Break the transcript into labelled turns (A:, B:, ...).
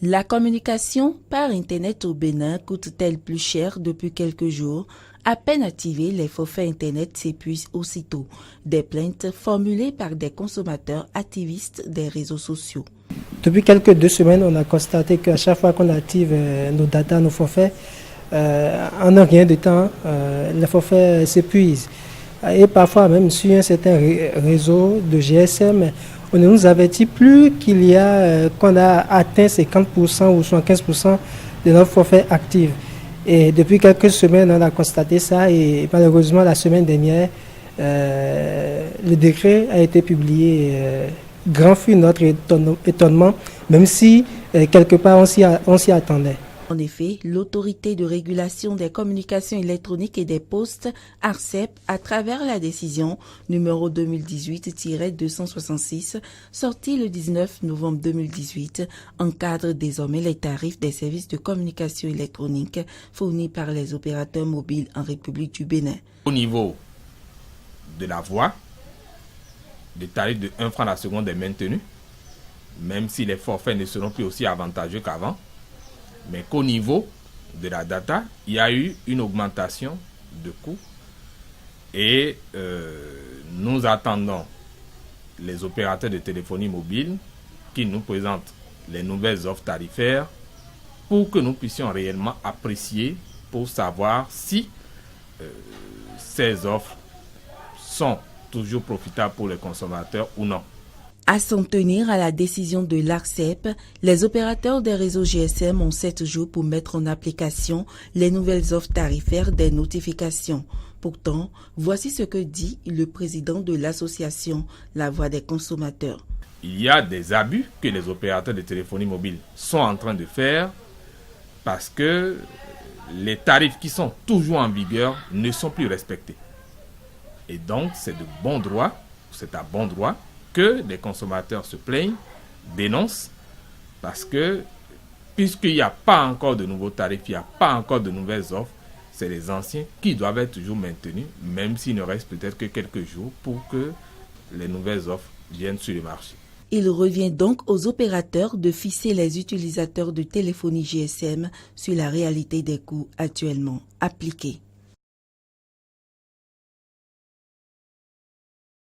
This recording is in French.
A: La communication par Internet au Bénin coûte-t-elle plus cher depuis quelques jours? À peine activés, les forfaits Internet s'épuisent aussitôt. Des plaintes formulées par des consommateurs activistes des réseaux sociaux.
B: Depuis quelques 2 semaines, on a constaté qu'à chaque fois qu'on active nos datas, nos forfaits, en un rien de temps, les forfaits s'épuisent. Et parfois même sur un certain réseau de GSM, on ne nous avertit plus qu'on a atteint 50% ou 75% de notre forfait actif. Et depuis quelques semaines, on a constaté ça et malheureusement, la semaine dernière, le décret a été publié. Grand fut notre étonnement, même si quelque part on s'y attendait.
A: En effet, l'autorité de régulation des communications électroniques et des postes, ARCEP, à travers la décision numéro 2018-266, sortie le 19 novembre 2018, encadre désormais les tarifs des services de communication électronique fournis par les opérateurs mobiles en République du Bénin.
C: Au niveau de la voix, le tarif de 1 franc la seconde est maintenu, même si les forfaits ne seront plus aussi avantageux qu'avant. Mais qu'au niveau de la data, il y a eu une augmentation de coûts et nous attendons les opérateurs de téléphonie mobile qui nous présentent les nouvelles offres tarifaires pour que nous puissions réellement apprécier pour savoir si ces offres sont toujours profitables pour les consommateurs ou non.
A: À s'en tenir à la décision de l'ARCEP, les opérateurs des réseaux GSM ont 7 jours pour mettre en application les nouvelles offres tarifaires des notifications. Pourtant, voici ce que dit le président de l'association La Voix des consommateurs.
C: Il y a des abus que les opérateurs de téléphonie mobile sont en train de faire parce que les tarifs qui sont toujours en vigueur ne sont plus respectés. Et donc, c'est à bon droit que les consommateurs se plaignent, dénoncent, parce que puisqu'il n'y a pas encore de nouveaux tarifs, il n'y a pas encore de nouvelles offres, c'est les anciens qui doivent être toujours maintenus, même s'il ne reste peut-être que quelques jours pour que les nouvelles offres viennent sur le marché.
A: Il revient donc aux opérateurs de fixer les utilisateurs de téléphonie GSM sur la réalité des coûts actuellement appliqués.